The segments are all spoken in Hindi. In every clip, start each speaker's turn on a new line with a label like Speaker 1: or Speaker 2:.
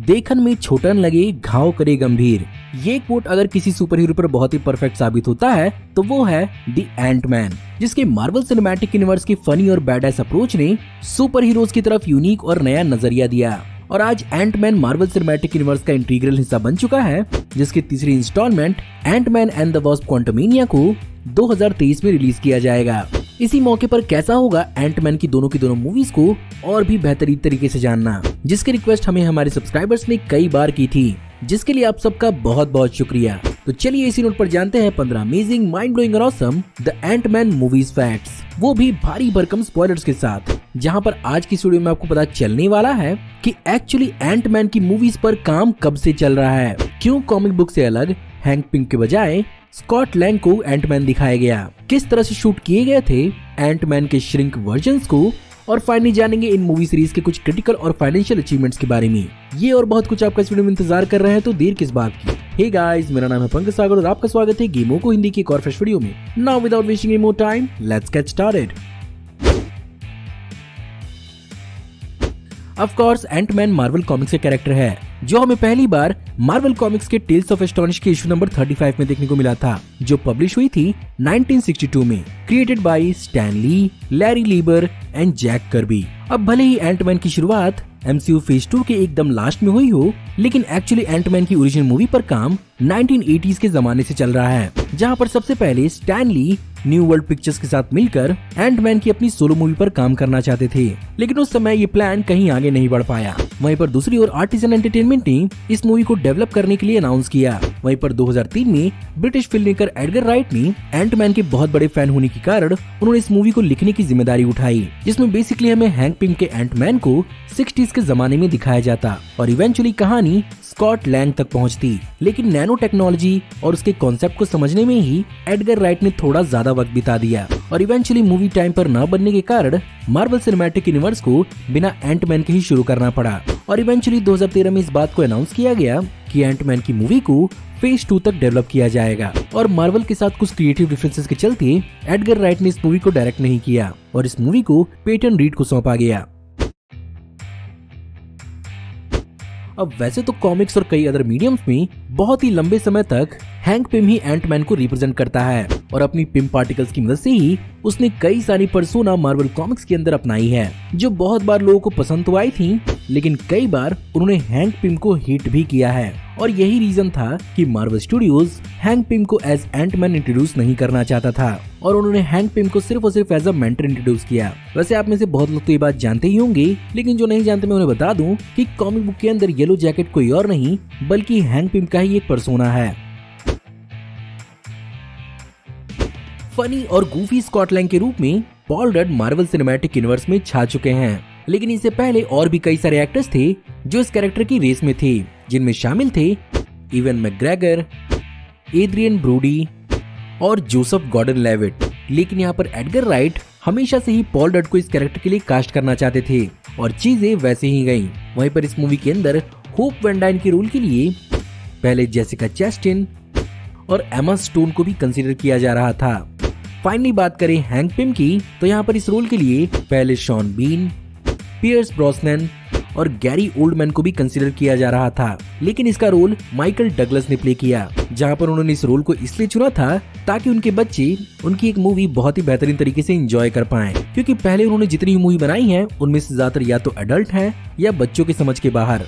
Speaker 1: देखन में छोटा न लगे, घाव करे गंभीर। ये कोट अगर किसी सुपर हीरो पर बहुत ही परफेक्ट साबित होता है तो वो है द एंटमैन, जिसके मार्वल सिनेमैटिक यूनिवर्स की फनी और बैडएस अप्रोच ने सुपर हीरोज की तरफ यूनिक और नया नजरिया दिया। और आज एंटमैन मार्वल सिनेमैटिक यूनिवर्स का इंटीग्रल हिस्सा बन चुका है, जिसकी तीसरी instalment Ant Man and the Wasp Quantumania को 2023 में रिलीज किया जाएगा। इसी मौके पर कैसा होगा एंटमैन की दोनों मूवीज को और भी बेहतरीन तरीके से जानना, जिसकी रिक्वेस्ट हमें हमारे सब्सक्राइबर्स ने कई बार की थी, जिसके लिए आप सबका बहुत बहुत शुक्रिया। तो चलिए इसी नोट पर जानते हैं 15 अमेजिंग, माइंड ब्लोइंग और awesome the Ant Man movies facts, वो भी भारी भरकम स्पॉयलर्स के साथ, जहां पर आज की वीडियो में आपको पता चलने वाला है कि एक्चुअली एंटमैन की मूवीज पर काम कब से चल रहा है, क्यों कॉमिक बुक से अलग हैंक पिम के बजाय स्कॉट लैंग को एंटमैन दिखाया गया, किस तरह से शूट किए गए थे एंटमैन के श्रिंक वर्जन्स को, और फाइनली जानेंगे इन मूवी सीरीज के कुछ क्रिटिकल और फाइनेंशियल अचीवमेंट्स के बारे में। ये और बहुत कुछ आपका इस वीडियो में इंतजार कर रहे हैं, तो देर किस बात की। हे गाइस, मेरा नाम है पंकज सागर और आपका स्वागत है गेमों को हिंदी की एक और फ्रेश वीडियो में। Now without wasting any more time, let's get started. Of course Ant Man Marvel Comics के कैरेक्टर है, जो हमें पहली बार मार्वल कॉमिक्स के टेल्स ऑफ एस्टोनिश के इशू नंबर 35 में देखने को मिला था, जो पब्लिश हुई थी 1962 में, created by Stan Lee, Larry Lieber and Jack Kirby. अब भले ही एंटमैन की शुरुआत MCU फेज 2 के एकदम लास्ट में हुई हो, लेकिन एक्चुअली एंटमैन की ओरिजिनल मूवी पर काम 1980s के जमाने से चल रहा है, जहां पर सबसे पहले Stan Lee New World Pictures के साथ मिलकर एंटमैन की अपनी सोलो मूवी पर काम करना चाहते थे, लेकिन उस समय ये प्लान कहीं आगे नहीं बढ़ पाया। वहीं पर दूसरी ओर आर्टिजन एंटरटेनमेंट ने इस मूवी को डेवलप करने के लिए अनाउंस किया। वहीं पर 2003 में British film maker Edgar right ने एंटमैन के बहुत बड़े फैन होने के कारण उन्होंने इस मूवी को लिखने की जिम्मेदारी उठाई, जिसमें बेसिकली हमें हैंक पिम के एंटमैन को 60s के जमाने में दिखाया जाता और इवेंचुअली कहानी स्कॉट लैंग तक पहुंचती। लेकिन नैनो टेक्नोलॉजी और उसके कॉन्सेप्ट को समझने में ही एडगर राइट ने थोड़ा ज्यादा वक्त बिता दिया और इवेंचुअली मूवी टाइम पर न बनने के कारण मार्वल सिनेमैटिक यूनिवर्स को बिना एंटमैन के ही शुरू करना पड़ा। और इवेंचुअली 2013 में इस बात को अनाउंस किया गया कि एंटमैन की मूवी को फेज 2 तक डेवलप किया जाएगा। और मार्वल के साथ कुछ क्रिएटिव डिफरेंसेस के चलते एडगर राइट ने इस मूवी को डायरेक्ट नहीं किया और इस मूवी को पेटन रीड को सौंपा गया। अब वैसे तो कॉमिक्स और कई अदर मीडियम्स में बहुत ही लंबे समय तक हैंक पिम ही एंटमैन को रिप्रेजेंट करता है और अपनी पिम पार्टिकल्स की मदद से ही उसने कई सारी पर्सोना मार्वल कॉमिक्स के अंदर अपनाई है, जो बहुत बार लोगों को पसंद तो आई थी, लेकिन कई बार उन्होंने हैंक पिम को हिट भी किया है। और यही रीजन था कि मार्वल स्टूडियोज हैंक पिम को एज एंटमैन इंट्रोड्यूस नहीं करना चाहता था और उन्होंने हैंक पिम को सिर्फ और सिर्फ एज अ मेंटर इंट्रोड्यूस किया। वैसे आप में से बहुत लोग तो ये बात जानते ही होंगे, लेकिन जो नहीं जानते मैं उन्हें बता दूं कि कॉमिक बुक के अंदर येलो जैकेट कोई और नहीं बल्कि हैंक पिम का ही एक पर्सोना है। फनी और गूफी स्कॉट लैंग के रूप में Paul rod Marvel Cinematic universe में छा चुके हैं, लेकिन इससे पहले और भी कई सारे एक्टर्स थे जो इस कैरेक्टर की रेस में थे, जिनमें शामिल थे इवन मैकग्रेगर, एड्रियन ब्रोडी और जोसेफ गॉर्डन लेविट। लेकिन यहाँ पर एडगर राइट हमेशा से ही पॉल रड को इस कैरेक्टर के लिए कास्ट करना चाहते थे और चीजें वैसे ही गईं। वहीं पर इस मूवी के अंदर होप वैन डाइन के रोल के लिए पहले जेसिका चैस्टेन और एमा स्टोन को भी कंसीडर किया जा रहा था। फाइनली बात करें हैंक पिम की, तो यहाँ पर इस रोल के लिए पहले शॉन बीन, पियर्स ब्रॉसनैन और गैरी ओल्डमैन को भी कंसीडर किया जा रहा था, लेकिन इसका रोल माइकल डगलस ने प्ले किया, जहां पर उन्होंने इस रोल को इसलिए चुना था ताकि उनके बच्चे उनकी एक मूवी बहुत ही बेहतरीन तरीके से एंजॉय कर पाएं, क्योंकि पहले उन्होंने जितनी मूवी बनाई है उनमें से ज्यादातर या तो एडल्ट हैं या बच्चों के समझ के बाहर।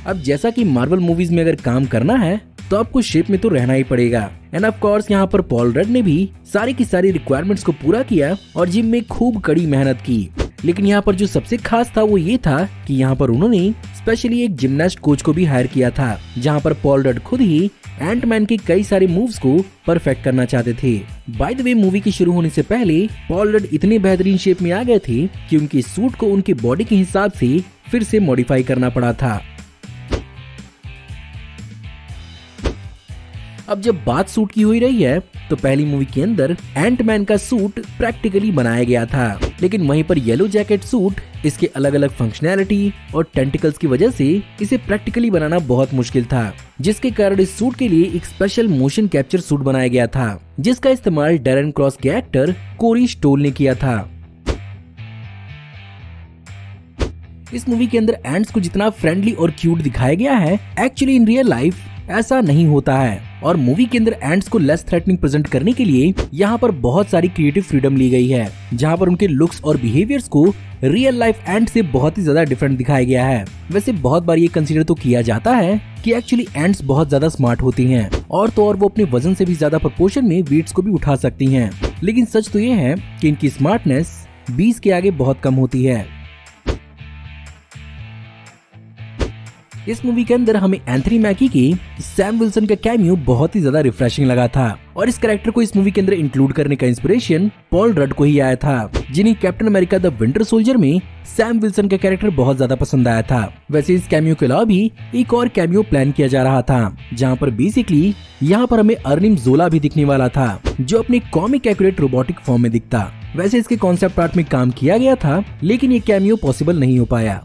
Speaker 1: अब जैसा कि मार्वल मूवीज में अगर काम करना है तो आपको शेप में तो रहना ही पड़ेगा। एंड ऑफ कोर्स यहाँ पर पॉल रड ने भी सारी की सारी रिक्वायरमेंट्स को पूरा किया और जिम में खूब कड़ी मेहनत की। लेकिन यहाँ पर जो सबसे खास था वो ये था कि यहाँ पर उन्होंने स्पेशली एक जिमनास्ट कोच को भी हायर किया था, जहाँ पर पॉल रड खुद ही एंटमैन के कई सारे मूव्स को परफेक्ट करना चाहते थे। बाय द वे, मूवी के शुरू होने से पहले पॉल रड इतने बेहतरीन शेप में आ गए थे कि उनके सूट को उनकी बॉडी के हिसाब से फिर से मॉडिफाई करना पड़ा था। अब जब बात सूट की हुई रही है, तो पहली मूवी के अंदर एंटमैन का सूट प्रैक्टिकली बनाया गया था, लेकिन वहीं पर येलो जैकेट सूट इसके अलग अलग फंक्शनैलिटी और टेंटिकल्स की वजह से इसे प्रैक्टिकली बनाना बहुत मुश्किल था, जिसके कारण इस सूट के लिए एक स्पेशल मोशन कैप्चर सूट बनाया गया था, जिसका इस्तेमाल डैरन क्रॉस के एक्टर कोरी स्टोल ने किया था। इस मूवी के अंदर एंट्स को जितना फ्रेंडली और क्यूट दिखाया गया है, एक्चुअली इन रियल लाइफ ऐसा नहीं होता है। और मूवी के अंदर एंट्स को लेस थ्रेटनिंग प्रेजेंट करने के लिए यहाँ पर बहुत सारी क्रिएटिव फ्रीडम ली गई है, जहाँ पर उनके लुक्स और बिहेवियर्स को रियल लाइफ एंट से बहुत ही ज्यादा डिफरेंट दिखाया गया है। वैसे बहुत बार ये कंसीडर तो किया जाता है कि एक्चुअली एंट्स बहुत ज्यादा स्मार्ट होती हैं और तो और वो अपने वजन से भी ज्यादा प्रोपोर्शन में वेट्स को भी उठा सकती हैं, लेकिन सच तो ये है कि इनकी स्मार्टनेस 20 के आगे बहुत कम होती है। इस मूवी के अंदर हमें एंथनी मैकी की सैम विल्सन का कैमियो बहुत ही ज्यादा रिफ्रेशिंग लगा था और इस कैरेक्टर को इस मूवी के अंदर इंक्लूड करने का इंस्पिरेशन पॉल रड को ही आया था, जिन्हें captain America the winter soldier में सैम विल्सन का कैरेक्टर बहुत ज्यादा पसंद आया था। वैसे इस कैमियो के अलावा भी एक और कैमियो प्लान किया जा रहा था, जहाँ पर बेसिकली यहाँ पर हमें अर्निम जोला भी दिखने वाला था, जो अपने कॉमिक एक्यूरेट रोबोटिक फॉर्म में दिखता। वैसे इसके कॉन्सेप्ट आर्ट में काम किया गया था, लेकिन ये कैमियो पॉसिबल नहीं हो पाया।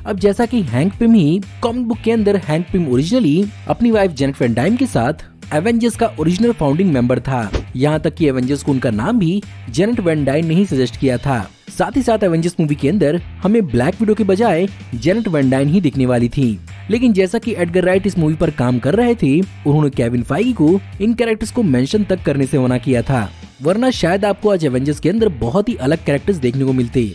Speaker 1: अब जैसा कि हैंक पिम ही कॉमिक बुक के अंदर हैंक पिम ओरिजिनली अपनी वाइफ जेनेट वैन डाइम के साथ एवेंजर्स का ओरिजिनल फाउंडिंग मेंबर था। यहाँ तक कि एवेंजर्स को उनका नाम भी जेनेट वैन डाइम ने ही सजेस्ट किया था। साथ ही साथ एवेंजर्स मूवी के अंदर हमें ब्लैक विडो के बजाय जेनेट वैन डाइम ही दिखने वाली थी, लेकिन जैसा कि एडगर राइट इस मूवी पर काम कर रहे थे, उन्होंने केविन फाइगी को इन कैरेक्टर्स को मेंशन तक करने से मना किया था, वरना शायद आपको आज एवेंजर्स के अंदर बहुत ही अलग कैरेक्टर्स देखने को मिलते।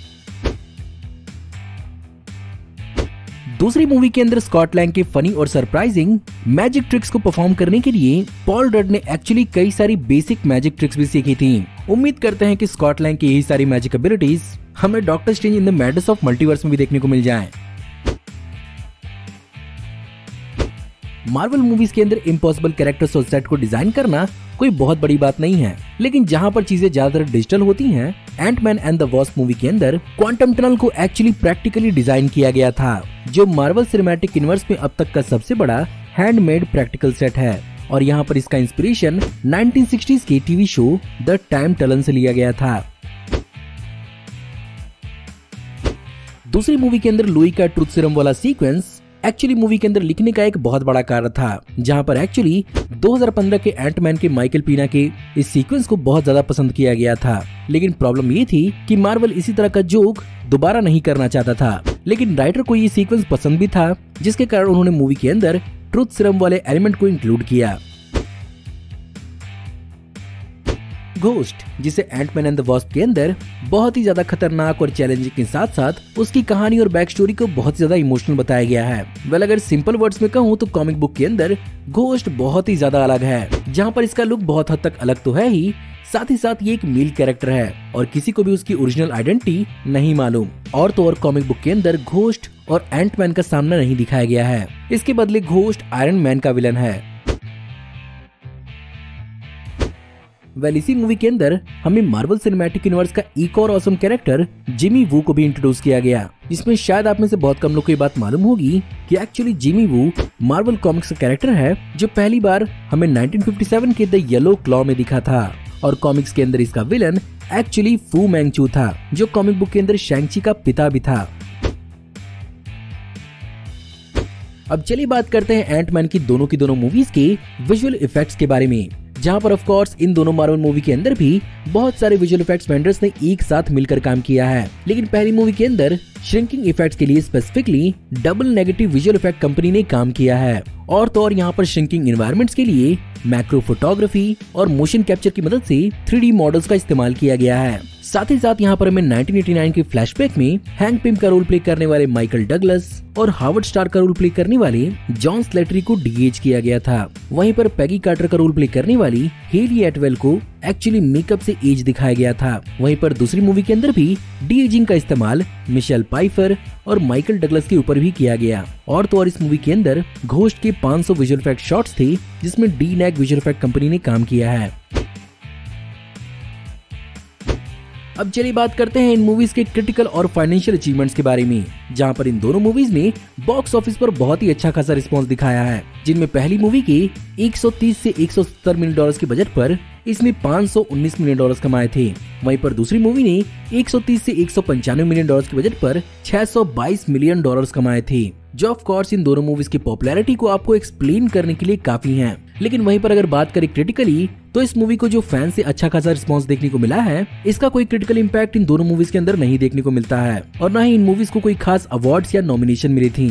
Speaker 1: दूसरी मूवी के अंदर स्कॉट लैंग के फनी और सरप्राइजिंग मैजिक ट्रिक्स को परफॉर्म करने के लिए पॉल रड ने एक्चुअली कई सारी बेसिक मैजिक ट्रिक्स भी सीखी थी। उम्मीद करते हैं कि स्कॉट लैंग की यही सारी मैजिक एबिलिटीज हमें doctor strange in the madness of multiverse में भी देखने को मिल जाएं। मार्वल मूवीज के अंदर इम्पॉसिबल कैरेक्टर्स और सेट को डिजाइन करना कोई बहुत बड़ी बात नहीं है, लेकिन जहाँ पर चीजें ज्यादातर डिजिटल होती हैं, Ant Man and the Wasp movie के अंदर क्वांटम टनल को एक्चुअली प्रैक्टिकली डिजाइन किया गया था, जो मार्वल सिनेमैटिक यूनिवर्स में अब तक का सबसे बड़ा हैंडमेड प्रैक्टिकल सेट है। और यहाँ पर इसका इंस्पिरेशन 1960s के TV show the time tunnel से लिया गया था। दूसरी मूवी के अंदर लुई का ट्रूथ सीरम वाला सीक्वेंस एक्चुअली मूवी के अंदर लिखने का एक बहुत बड़ा कारण था, जहां पर एक्चुअली 2015 के एंटमैन के माइकल पीना के इस सीक्वेंस को बहुत ज्यादा पसंद किया गया था, लेकिन प्रॉब्लम ये थी कि मार्वल इसी तरह का जोक दोबारा नहीं करना चाहता था, लेकिन राइटर को ये सीक्वेंस पसंद भी था, जिसके कारण उन्होंने मूवी के अंदर ट्रूथ सीरम वाले एलिमेंट को इंक्लूड किया। घोस्ट, जिसे एंटमैन एंड द वॉस्प के अंदर बहुत ही ज्यादा खतरनाक और चैलेंजिंग के साथ साथ उसकी कहानी और बैक स्टोरी को बहुत ज्यादा इमोशनल बताया गया है। वेल, अगर सिंपल वर्ड्स में कहूँ तो कॉमिक बुक के अंदर घोस्ट बहुत ही ज्यादा अलग है, जहाँ पर इसका लुक बहुत हद तक अलग तो है ही, साथ ही साथ ये एक मेल कैरेक्टर है और किसी को भी उसकी ओरिजिनल आइडेंटिटी नहीं मालूम। और तो और कॉमिक बुक के अंदर घोस्ट और एंटमैन का सामना नहीं दिखाया गया है, इसके बदले घोस्ट आयरन मैन का विलन है। वेल, इसी मूवी के अंदर हमें मार्वल सिनेमैटिक यूनिवर्स का एक और ऑसम कैरेक्टर जिमी वू को भी इंट्रोड्यूस किया गया, जिसमें शायद आप में से बहुत कम लोग को ये बात मालूम होगी कि एक्चुअली जिमी वू मार्वल कॉमिक्स का कैरेक्टर है, जो पहली बार हमें 1957 के द येलो क्लॉ में दिखा था। और कॉमिक्स के अंदर इसका विलन एक्चुअली फू मैंगचू था, जो कॉमिक बुक के अंदर शैंग-ची का पिता भी था। अब चलिए बात करते हैं एंटमैन की दोनों मूवीज के विजुअल इफेक्ट्स के बारे में, जहां पर ऑफ कोर्स इन दोनों मार्वल मूवी के अंदर भी बहुत सारे विजुअल इफेक्ट्स वेंडर्स ने एक साथ मिलकर काम किया है, लेकिन पहली मूवी के अंदर श्रिंकिंग इफेक्ट्स के लिए specifically double negative visual effect company ने काम किया है। और तो और यहाँ पर श्रिंकिंग एनवायरनमेंट्स के लिए मैक्रो फोटोग्राफी और मोशन कैप्चर की मदद से 3D मॉडल्स का इस्तेमाल किया गया है। साथ ही साथ यहाँ पर हमें 1989 के फ्लैशबैक में हैंक पिम का रोल प्ले करने वाले माइकल डगलस और हार्वर्ड स्टार का रोल प्ले करने वाले जॉन स्लेटरी को डी-एज किया गया था। वहीं पर पैगी कार्टर का रोल प्ले करने वाली हेली एटवेल को एक्चुअली मेकअप से एज दिखाया गया था। वहीं पर दूसरी मूवी के अंदर भी डी-एजिंग का इस्तेमाल मिशेल पाइफर और माइकल डगलस के ऊपर भी किया गया। और तो और इस मूवी के अंदर घोस्ट के 500 विजुअल इफेक्ट शॉट्स थे, जिसमें डी-नैग विजुअल इफेक्ट कंपनी ने काम किया है। अब चलिए बात करते हैं इन मूवीज के क्रिटिकल और फाइनेंशियल अचीवमेंट्स के बारे में, जहां पर इन दोनों मूवीज ने बॉक्स ऑफिस पर बहुत ही अच्छा खासा रिस्पांस दिखाया है, जिनमें पहली मूवी के 130 से 170 मिलियन डॉलर्स के बजट पर इसने 519 मिलियन डॉलर्स कमाए थे। वहीं पर दूसरी मूवी ने 130 से 195 मिलियन डॉलर्स के बजट पर 622 मिलियन डॉलर्स कमाए थे, जो ऑफ कोर्स इन दोनों मूवीज की पॉपुलैरिटी को आपको एक्सप्लेन करने के लिए काफी हैं। लेकिन वहीं पर अगर बात करें क्रिटिकली, तो इस मूवी को जो फैन से अच्छा खासा रिस्पांस देखने को मिला है, इसका कोई क्रिटिकल इम्पैक्ट इन दोनों मूवीज के अंदर नहीं देखने को मिलता है और न ही इन मूवीज को कोई खास अवार्ड्स या नॉमिनेशन मिली थी।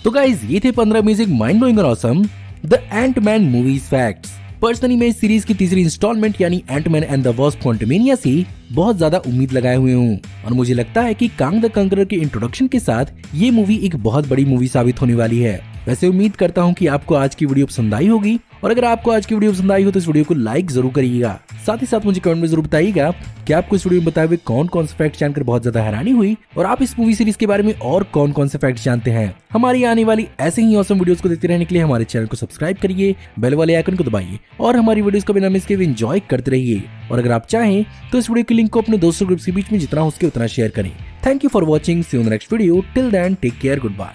Speaker 1: तो गाइज ये थे 15 अमेजिंग, माइंड ब्लोइंग और awesome the Ant Man movies facts. Personally मैं इस सीरीज की तीसरी इंस्टॉलमेंट यानी Ant Man and the Wasp Quantumania से बहुत ज्यादा उम्मीद लगाए हुए हूँ और मुझे लगता है कि कांग द कंकरर के इंट्रोडक्शन के साथ ये मूवी एक बहुत बड़ी मूवी साबित होने वाली है। वैसे उम्मीद करता हूँ कि आपको आज की वीडियो पसंद आई होगी और अगर आपको आज की वीडियो पसंद आई हो तो इस वीडियो को लाइक जरूर करिएगा। साथ ही साथ मुझे कमेंट में जरूर बताइएगा कि आपको इस वीडियो में बताए हुए कौन कौन से फैक्ट जानकर बहुत ज्यादा हैरानी हुई और आप इस मूवी सीरीज के बारे में और कौन कौन से फैक्ट जानते हैं। हमारी आने वाली ऐसे ही ऑसम वीडियोस को देखते रहने के लिए हमारे चैनल को सब्सक्राइब करिए, बेल वाले आइकन को दबाइए और हमारी वीडियोस को बिना मिस किए एंजॉय करते रहिए। और अगर आप चाहें तो इस वीडियो के लिंक को अपने दोस्तों ग्रुप्स के बीच में जितना हो सके उतना शेयर करें। Thank you for watching, see you in the next video, till then take care, good bye.